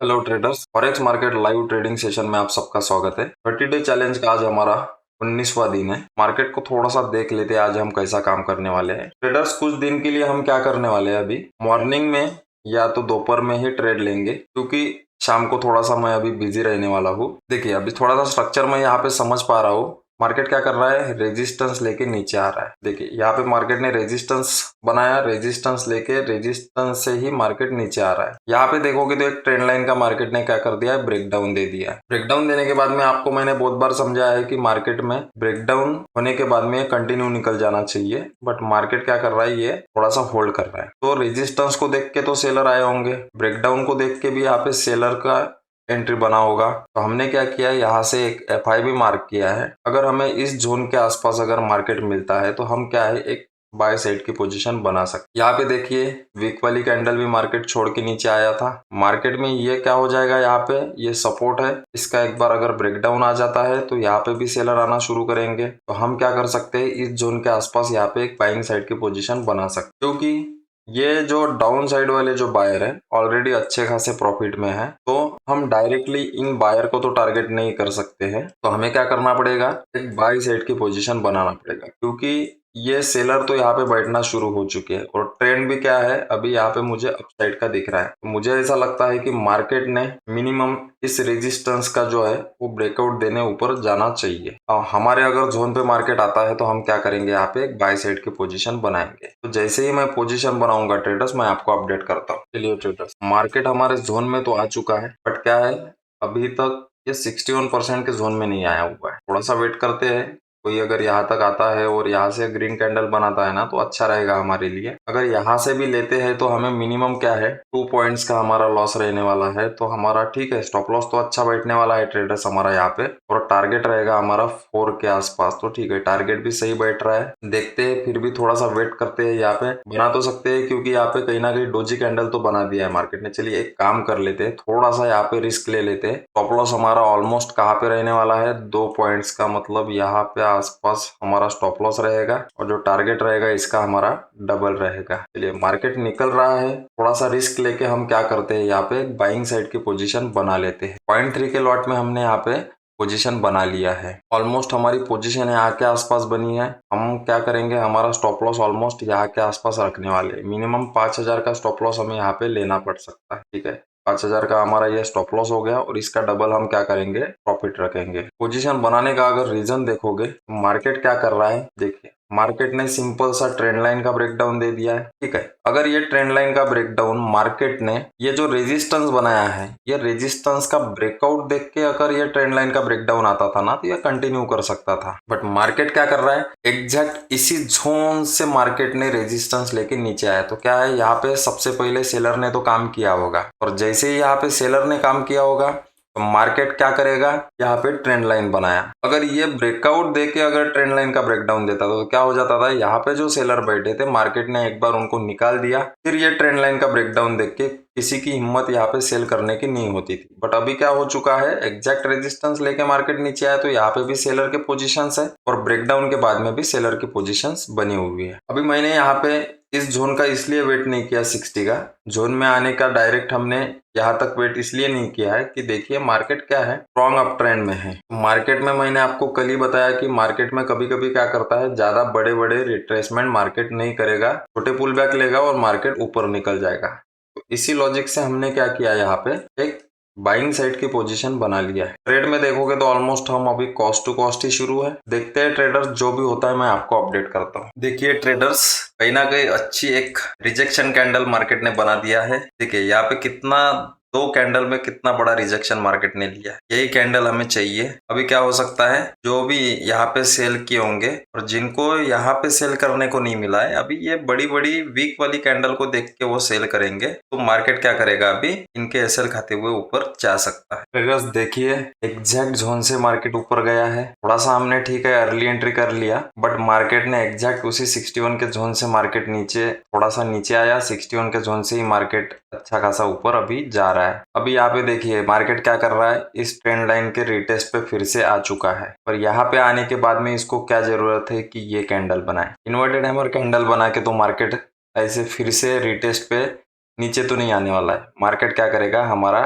Hello traders, forex market live trading session में आप सबका स्वागत है। 30 डे चैलेंज का आज हमारा 19वां दिन है। मार्केट को थोड़ा सा देख लेते हैं आज हम कैसा काम करने वाले हैं। ट्रेडर्स, कुछ दिन के लिए हम क्या करने वाले हैं, अभी मॉर्निंग में या तो दोपहर में ही ट्रेड लेंगे, क्योंकि शाम को थोड़ा सा मैं अभी बिजी रहने वाला हूँ। देखिए, अभी थोड़ा सा स्ट्रक्चर मैं यहाँ पे समझ पा रहा हूँ। मार्केट क्या कर रहा है, रेजिस्टेंस लेके नीचे आ रहा है। देखिए, यहाँ पे मार्केट ने रेजिस्टेंस बनाया, रेजिस्टेंस लेके रेजिस्टेंस से ही मार्केट नीचे आ रहा है। यहाँ पे देखोगे तो एक ट्रेंड लाइन का मार्केट ने क्या कर दिया है, ब्रेकडाउन दे दिया है। ब्रेकडाउन देने के बाद में आपको मैंने बहुत बार समझाया है कि मार्केट में ब्रेकडाउन होने के बाद में कंटिन्यू निकल जाना चाहिए, बट मार्केट क्या कर रहा है, ये थोड़ा सा होल्ड कर रहा है। तो रेजिस्टेंस को देख के तो सेलर आए होंगे, ब्रेकडाउन को देख के भी यहाँ पे सेलर का एंट्री बना होगा। तो हमने क्या किया है, यहाँ से एक FI भी मार्क किया है। अगर हमें इस जोन के आसपास अगर मार्केट मिलता है तो हम क्या है, एक बाय साइड की पोजीशन बना सकते। यहाँ पे देखिए, वीक वाली कैंडल भी मार्केट छोड़ के नीचे आया था। मार्केट में ये क्या हो जाएगा, यहाँ पे ये सपोर्ट है, इसका एक बार अगर ब्रेकडाउन आ जाता है तो यहाँ पे भी सेलर आना शुरू करेंगे। तो हम क्या कर सकते हैं, इस जोन के आसपास यहाँ पे एक बाइंग साइड की पोजीशन बना सकते, क्योंकि ये जो डाउन साइड वाले जो बायर है ऑलरेडी अच्छे खासे प्रॉफिट में है। तो हम डायरेक्टली इन बायर को तो टारगेट नहीं कर सकते हैं। तो हमें क्या करना पड़ेगा, एक बाई साइड की पोजीशन बनाना पड़ेगा, क्योंकि ये सेलर तो यहाँ पे बैठना शुरू हो चुके हैं और ट्रेंड भी क्या है, अभी यहाँ पे मुझे अपसाइड का दिख रहा है। तो मुझे ऐसा लगता है कि मार्केट ने मिनिमम इस रेजिस्टेंस का जो है वो ब्रेकआउट देने ऊपर जाना चाहिए। हमारे अगर जोन पे मार्केट आता है तो हम क्या करेंगे, यहाँ पे एक बाय साइड की पोजीशन बनाएंगे। तो जैसे ही मैं पोजीशन बनाऊंगा ट्रेडर्स, मैं आपको अपडेट करता हूँ। चलिए ट्रेडर्स, मार्केट हमारे जोन में तो आ चुका है, बट क्या है, अभी तक ये 61% के जोन में नहीं आया हुआ है। थोड़ा सा वेट करते हैं। कोई अगर यहाँ तक आता है और यहाँ से ग्रीन कैंडल बनाता है ना, तो अच्छा रहेगा हमारे लिए। अगर यहाँ से भी लेते हैं तो हमें मिनिमम क्या है, 2 पॉइंट्स का हमारा लॉस रहने वाला है। तो हमारा ठीक है, स्टॉप लॉस तो अच्छा बैठने वाला है ट्रेडर्स हमारा यहाँ पे, और टारगेट रहेगा हमारा 4 के आसपास। तो ठीक है, टारगेट भी सही बैठ रहा है। देखते हैं, फिर भी थोड़ा सा वेट करते हैं। यहाँ पे बना तो सकते हैं, क्योंकि यहाँ पे कहीं ना कहीं डोजी कैंडल तो बना दिया है मार्केट ने। चलिए एक काम कर लेते हैं, थोड़ा सा यहाँ पे रिस्क ले लेते हैं। स्टॉप लॉस हमारा ऑलमोस्ट कहाँ पे रहने वाला है, 2 पॉइंट्स का, मतलब यहाँ पे आसपास हमारा स्टॉप लॉस रहेगा, और जो टारगेट रहेगा इसका हमारा डबल रहेगा। चलिए, मार्केट निकल रहा है, थोड़ा सा रिस्क लेके हम क्या करते हैं, यहाँ पे बाइंग साइड की पोजीशन बना लेते हैं। 0.3 के लॉट में हमने यहाँ पे पोजीशन बना लिया है। ऑलमोस्ट हमारी पोजीशन यहाँ के आसपास बनी है। हम क्या करेंगे, हमारा स्टॉप लॉस ऑलमोस्ट यहाँ के आसपास रखने वाले। मिनिमम 5000 का स्टॉप लॉस हमें यहाँ पे लेना पड़ सकता है। ठीक है, 5000 का हमारा ये स्टॉप लॉस हो गया, और इसका डबल हम क्या करेंगे, प्रॉफिट रखेंगे। पोजीशन बनाने का अगर रीजन देखोगे, मार्केट क्या कर रहा है, देखिए मार्केट ने सिंपल सा ट्रेंड लाइन का ब्रेकडाउन दे दिया है। ठीक है, अगर ये ट्रेंड लाइन का ब्रेकडाउन मार्केट ने ये जो रेजिस्टेंस बनाया है, ये रेजिस्टेंस का ब्रेकआउट देख के अगर ये ट्रेंड लाइन का ब्रेकडाउन आता था ना, तो ये कंटिन्यू कर सकता था। बट मार्केट क्या कर रहा है, एग्जैक्ट इसी जोन से मार्केट ने रेजिस्टेंस लेके नीचे आया। तो क्या है, यहाँ पे सबसे पहले सेलर ने तो काम किया होगा, और जैसे ही यहाँ पे सेलर ने काम किया होगा तो मार्केट क्या करेगा, यहाँ पे ट्रेंड लाइन बनाया। अगर ये ब्रेकआउट देके अगर ट्रेंड लाइन का ब्रेकडाउन देता तो क्या हो जाता था, यहाँ पे जो सेलर बैठे थे मार्केट ने एक बार उनको निकाल दिया, फिर ये ट्रेंड लाइन का ब्रेकडाउन देख के किसी की हिम्मत यहाँ पे सेल करने की नहीं होती थी। बट अभी क्या हो चुका है, एग्जैक्ट रेजिस्टेंस लेके मार्केट नीचे आया, तो यहाँ पे भी सेलर के पोजीशंस है, और ब्रेकडाउन के बाद में भी सेलर की पोजीशंस बनी हुई है। अभी मैंने यहाँ पे इस जोन का इसलिए वेट नहीं किया 60 का, जोन में आने का डायरेक्ट हमने यहाँ तक वेट इसलिए नहीं किया है कि देखिए मार्केट क्या है, स्ट्रॉन्ग अप ट्रेंड में है। मार्केट में मैंने आपको कल ही बताया कि मार्केट में कभी कभी क्या करता है, ज्यादा बड़े बड़े रिट्रेसमेंट मार्केट नहीं करेगा, छोटे पुल बैक लेगा और मार्केट ऊपर निकल जाएगा। तो इसी लॉजिक से हमने क्या किया, यहाँ पे एक बाइंग साइड की पोजीशन बना लिया है। ट्रेड में देखोगे तो ऑलमोस्ट हम अभी कॉस्ट टू कॉस्ट ही शुरू है। देखते हैं ट्रेडर्स, जो भी होता है मैं आपको अपडेट करता हूँ। देखिए ट्रेडर्स, कहीं ना कहीं अच्छी एक रिजेक्शन कैंडल मार्केट ने बना दिया है। देखिए यहाँ पे कितना, 2 कैंडल में कितना बड़ा रिजेक्शन मार्केट ने लिया। यही कैंडल हमें चाहिए। अभी क्या हो सकता है, जो भी यहाँ पे सेल किए होंगे और जिनको यहाँ पे सेल करने को नहीं मिला है, अभी ये बड़ी बड़ी वीक वाली कैंडल को देख के वो सेल करेंगे, तो मार्केट क्या करेगा, अभी इनके एसएल खाते हुए ऊपर जा सकता है। ट्रेडर्स देखिए, एग्जैक्ट जोन से मार्केट ऊपर गया है। थोड़ा सा हमने ठीक है अर्ली एंट्री कर लिया, बट मार्केट ने एग्जैक्ट उसी 61 के जोन से मार्केट नीचे, थोड़ा सा नीचे आया। 61 के जोन से ही मार्केट अच्छा खासा ऊपर अभी जा रहा है। अभी यहाँ पे देखिए मार्केट क्या कर रहा है, इस ट्रेंड लाइन के रिटेस्ट पे फिर से आ चुका है, और यहाँ पे आने के बाद में इसको क्या जरूरत है कि ये कैंडल बनाए, इन्वर्टेड हैमर कैंडल बना के। तो मार्केट ऐसे फिर से रिटेस्ट पे नीचे तो नहीं आने वाला है। मार्केट क्या करेगा, हमारा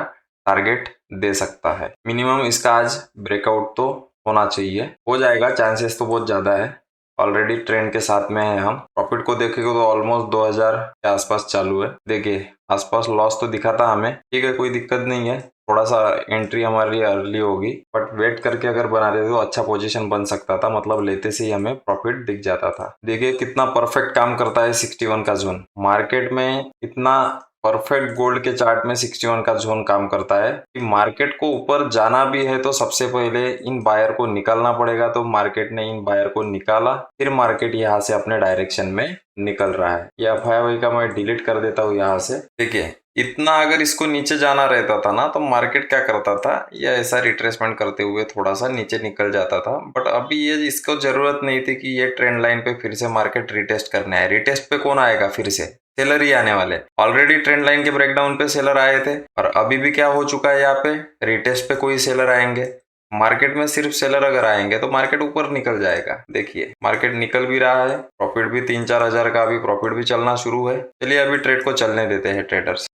टारगेट दे सकता है। मिनिमम इसका आज ब्रेकआउट तो होना चाहिए, हो जाएगा, चांसेस तो बहुत ज्यादा है। ऑलरेडी ट्रेंड के साथ में है हम। प्रॉफिट को देखेंगे तो ऑलमोस्ट 2000 के आसपास चालू है। देखिए आसपास लॉस तो दिखा था हमें, ठीक है कोई दिक्कत नहीं है, थोड़ा सा एंट्री हमारी अर्ली होगी, बट वेट करके अगर बना देते तो अच्छा पोजीशन बन सकता था, मतलब लेते से ही हमें प्रॉफिट दिख जाता था। देखिए कितना परफेक्ट काम करता है 61 का जोन। मार्केट में इतना परफेक्ट गोल्ड के चार्ट में 61 का जोन काम करता है कि मार्केट को ऊपर जाना भी है तो सबसे पहले इन बायर को निकालना पड़ेगा। तो मार्केट ने इन बायर को निकाला, फिर मार्केट यहाँ से अपने डायरेक्शन में निकल रहा है। ये FII का मैं डिलीट कर देता हूँ यहाँ से। देखिए इतना अगर इसको नीचे जाना रहता था ना तो मार्केट क्या करता था, या ऐसा रिट्रेसमेंट करते हुए थोड़ा सा नीचे निकल जाता था। बट अभी ये इसको जरूरत नहीं थी कि ये ट्रेंड लाइन पे फिर से मार्केट रिटेस्ट करने आए। रिटेस्ट पे कौन आएगा, फिर से सेलर ही आने वाले। ऑलरेडी ट्रेंड लाइन के ब्रेकडाउन पे सेलर आए थे और अभी भी क्या हो चुका है, यहाँ पे रिटेस्ट पे कोई सेलर आएंगे। मार्केट में सिर्फ सेलर अगर आएंगे तो मार्केट ऊपर निकल जाएगा। देखिए मार्केट निकल भी रहा है, प्रॉफिट भी 3-4 हजार का अभी प्रॉफिट भी चलना शुरू है। चलिए अभी ट्रेड को चलने देते हैं ट्रेडर्स।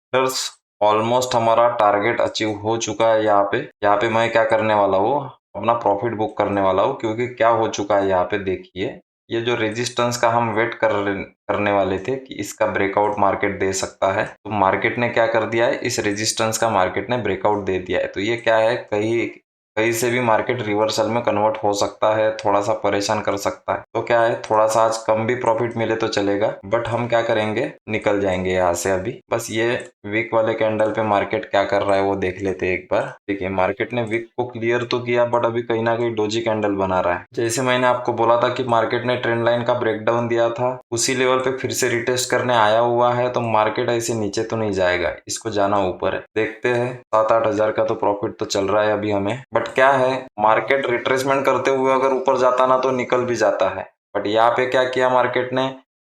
ऑलमोस्ट हमारा टारगेट अचीव हो चुका है। यहाँ पे मैं क्या करने वाला हूँ, अपना प्रॉफिट बुक करने वाला हूँ, क्योंकि क्या हो चुका है यहाँ पे देखिए, ये जो रेजिस्टेंस का हम वेट करने वाले थे कि इसका ब्रेकआउट मार्केट दे सकता है, तो मार्केट ने क्या कर दिया है, इस रेजिस्टेंस का मार्केट ने ब्रेकआउट दे दिया है। तो ये क्या है, कहीं से भी मार्केट रिवर्सल में कन्वर्ट हो सकता है, थोड़ा सा परेशान कर सकता है। तो क्या है, थोड़ा सा आज कम भी प्रॉफिट मिले तो चलेगा, बट हम क्या करेंगे, निकल जाएंगे यहाँ से अभी। बस ये वीक वाले कैंडल पे मार्केट क्या कर रहा है वो देख लेते हैं एक बार। देखिए मार्केट ने वीक को क्लियर तो किया, बट अभी कहीं ना कहीं डोजी कैंडल बना रहा है। जैसे मैंने आपको बोला था कि मार्केट ने ट्रेंड लाइन का ब्रेकडाउन दिया था, उसी लेवल पे फिर से रिटेस्ट करने आया हुआ है। तो मार्केट ऐसे नीचे तो नहीं जाएगा, इसको जाना ऊपर है। देखते हैं 7-8 हजार का तो प्रॉफिट तो चल रहा है अभी हमें। बट क्या है, मार्केट रिट्रेसमेंट करते हुए अगर ऊपर जाता ना तो निकल भी जाता है। बट यहाँ पे क्या किया मार्केट ने,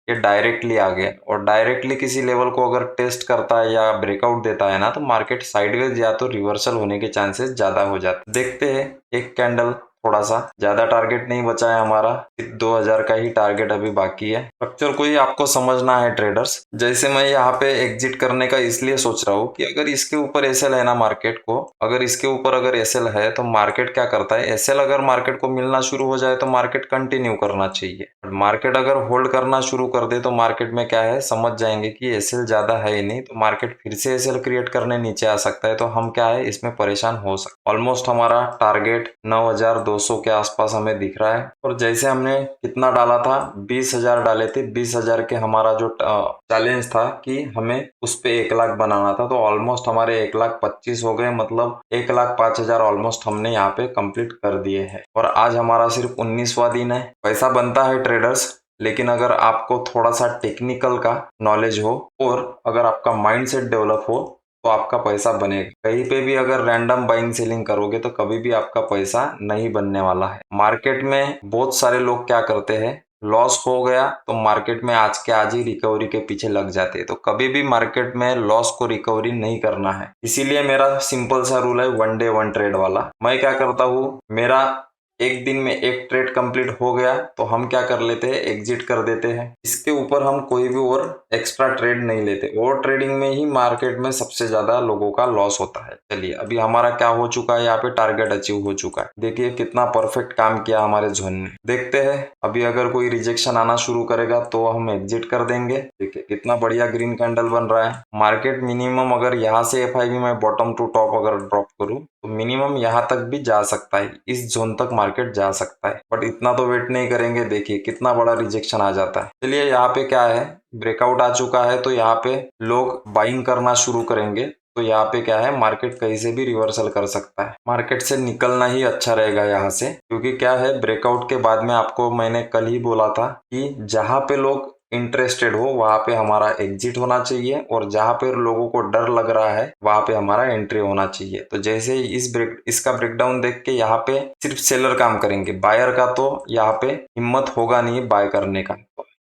ये डायरेक्टली आ गया, और डायरेक्टली किसी लेवल को अगर टेस्ट करता है या ब्रेकआउट देता है ना तो मार्केट साइडवेज या तो रिवर्सल होने के चांसेस ज्यादा हो जाते। देखते हैं एक कैंडल, थोड़ा सा ज्यादा टारगेट नहीं बचा है हमारा, 2000 का ही टारगेट अभी बाकी है। स्ट्रक्चर को ही आपको समझना है ट्रेडर्स। जैसे मैं यहाँ पे एग्जिट करने का इसलिए सोच रहा हूँ कि अगर इसके ऊपर एसएल है ना मार्केट को, अगर इसके ऊपर अगर एसएल है तो मार्केट क्या करता है, एसएल अगर मार्केट को मिलना शुरू हो जाए तो मार्केट कंटिन्यू करना चाहिए। मार्केट अगर होल्ड करना शुरू कर दे तो मार्केट में क्या है, समझ जाएंगे कि एसएल ज्यादा है ही नहीं, तो मार्केट फिर से एसएल क्रिएट करने नीचे आ सकता है। तो हम क्या है, इसमें परेशान हो सकते। ऑलमोस्ट हमारा टारगेट 9200 के आसपास हमें दिख रहा है। और जैसे हमने कितना डाला था, 20,000 डाले थे, 20,000 के हमारा जो चैलेंज था कि हमें उस पे 1 लाख बनाना था, तो ऑलमोस्ट हमारे 1,25,000 हो गए, मतलब 1,05,000 ऑलमोस्ट हमने यहाँ पे कंप्लीट कर दिए हैं। और आज हमारा सिर्फ 19वां दिन है। पैसा बनता है ट्रेडर्स, लेकिन अगर आपको थोड़ा सा टेक्निकल का नॉलेज हो और अगर आपका माइंडसेट डेवलप हो तो आपका पैसा बनेगा। कहीं पे भी अगर रैंडम बाइंग सेलिंग करोगे तो कभी भी आपका पैसा नहीं बनने वाला है। मार्केट में बहुत सारे लोग क्या करते हैं, लॉस हो गया तो मार्केट में आज के आज ही रिकवरी के पीछे लग जाते हैं। तो कभी भी मार्केट में लॉस को रिकवरी नहीं करना है। इसीलिए मेरा सिंपल सा रूल है 1 डे 1 ट्रेड वाला। मैं क्या करता हूँ, मेरा एक दिन में एक ट्रेड कंप्लीट हो गया तो हम क्या कर लेते हैं, एग्जिट कर देते हैं। इसके ऊपर हम कोई भी और एक्स्ट्रा ट्रेड नहीं लेते। और ट्रेडिंग में ही मार्केट में सबसे ज्यादा लोगों का लॉस होता है। चलिए अभी हमारा क्या हो चुका है, यहाँ पे टारगेट अचीव हो चुका है। देखिए कितना परफेक्ट काम किया हमारे जोन ने। देखते हैं अभी अगर कोई रिजेक्शन आना शुरू करेगा तो हम एग्जिट कर देंगे। देखिए कितना बढ़िया ग्रीन कैंडल बन रहा है। मार्केट मिनिमम अगर यहाँ से FIB में बॉटम टू टॉप अगर ड्रॉप करूँ तो मिनिमम यहाँ तक भी जा सकता है, इस जोन तक मार्केट जा सकता है। बट इतना तो वेट नहीं करेंगे। देखिए कितना बड़ा रिजेक्शन आ जाता है। चलिए यहाँ पे क्या है, ब्रेकआउट आ चुका है तो यहाँ पे लोग बाइंग करना शुरू करेंगे। तो यहाँ पे क्या है, मार्केट कहीं से भी रिवर्सल कर सकता है। मार्केट से निकलना ही अच्छा रहेगा यहाँ से, क्योंकि क्या है, ब्रेकआउट के बाद में आपको मैंने कल ही बोला था कि जहां पे लोग इंटरेस्टेड हो वहां पे हमारा एग्जिट होना चाहिए, और जहां पे लोगों को डर लग रहा है वहां पे हमारा एंट्री होना चाहिए। तो जैसे ही इसका ब्रेकडाउन देख के यहाँ पे सिर्फ सेलर काम करेंगे, बायर का तो यहाँ पे हिम्मत होगा नहीं बाय करने का।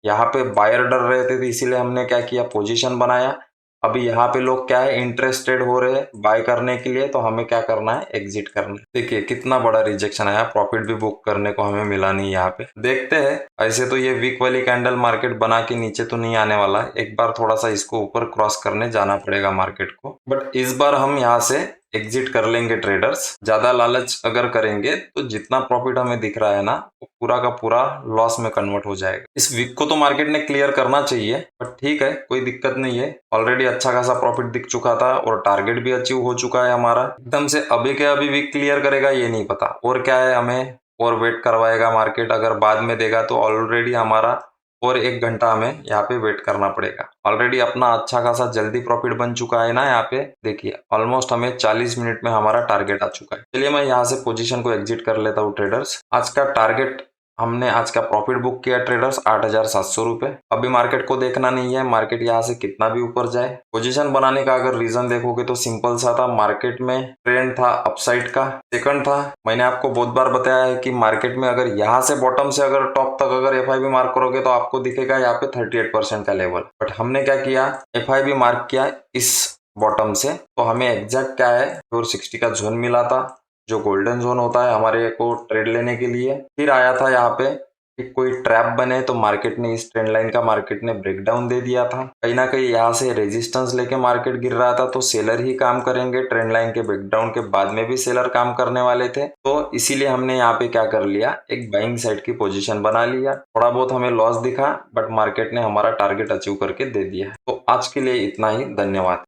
यहाँ पे बायर डर रहे थे तो इसीलिए हमने क्या किया, पोजीशन बनाया। अभी यहाँ पे लोग क्या है, इंटरेस्टेड हो रहे हैं बाय करने के लिए, तो हमें क्या करना है, एग्जिट करना है। देखिए कितना बड़ा रिजेक्शन आया, प्रॉफिट भी बुक करने को हमें मिला नहीं यहाँ पे। देखते हैं, ऐसे तो ये वीक वाली कैंडल मार्केट बना के नीचे तो नहीं आने वाला, एक बार थोड़ा सा इसको ऊपर क्रॉस करने जाना पड़ेगा मार्केट को। बट इस बार हम यहाँ से एग्जिट कर लेंगे ट्रेडर्स। ज्यादा लालच अगर करेंगे तो जितना प्रॉफिट हमें दिख रहा है ना वो पूरा का पूरा लॉस में कन्वर्ट हो जाएगा। इस वीक को तो मार्केट ने क्लियर करना चाहिए, बट ठीक है, कोई दिक्कत नहीं है। ऑलरेडी अच्छा खासा प्रॉफिट दिख चुका था और टारगेट भी अचीव हो चुका है हमारा। एकदम से अभी के अभी वीक क्लियर करेगा ये नहीं पता, और क्या है, हमें और वेट करवाएगा मार्केट। अगर बाद में देगा तो ऑलरेडी हमारा और 1 घंटा हमें यहाँ पे वेट करना पड़ेगा। ऑलरेडी अपना अच्छा खासा जल्दी प्रॉफिट बन चुका है ना। यहाँ पे देखिए ऑलमोस्ट हमें 40 मिनट में हमारा टारगेट आ चुका है। चलिए मैं यहाँ से पोजीशन को एग्जिट कर लेता हूँ ट्रेडर्स। आज का टारगेट, हमने आज का प्रॉफिट बुक किया ट्रेडर्स 8,700 रुपए। अभी मार्केट को देखना नहीं है, मार्केट यहाँ से कितना भी ऊपर जाए। पोजीशन बनाने का अगर रीजन देखोगे तो सिंपल सा था, मार्केट में ट्रेंड था अपसाइड का। सेकंड था, मैंने आपको बहुत बार बताया है कि मार्केट में अगर यहाँ से बॉटम से अगर टॉप तक अगर एफआईबी मार्क करोगे तो आपको दिखेगा यहाँ पे 38% का लेवल। बट हमने क्या किया, एफआईबी मार्क किया इस बॉटम से, तो हमें एग्जैक्ट क्या है 460 का जोन मिला था, जो गोल्डन जोन होता है हमारे को ट्रेड लेने के लिए। फिर आया था यहाँ पे कि कोई ट्रैप बने, तो मार्केट ने इस ट्रेंड लाइन का मार्केट ने ब्रेकडाउन दे दिया था। कहीं ना कहीं यहाँ से रेजिस्टेंस लेके मार्केट गिर रहा था, तो सेलर ही काम करेंगे। ट्रेंड लाइन के ब्रेकडाउन के बाद में भी सेलर काम करने वाले थे, तो इसीलिए हमने यहाँ पे क्या कर लिया, एक बाइंग साइड की पोजीशन बना लिया। थोड़ा बहुत हमें लॉस दिखा, बट मार्केट ने हमारा टारगेट अचीव करके दे दिया। तो आज के लिए इतना ही, धन्यवाद।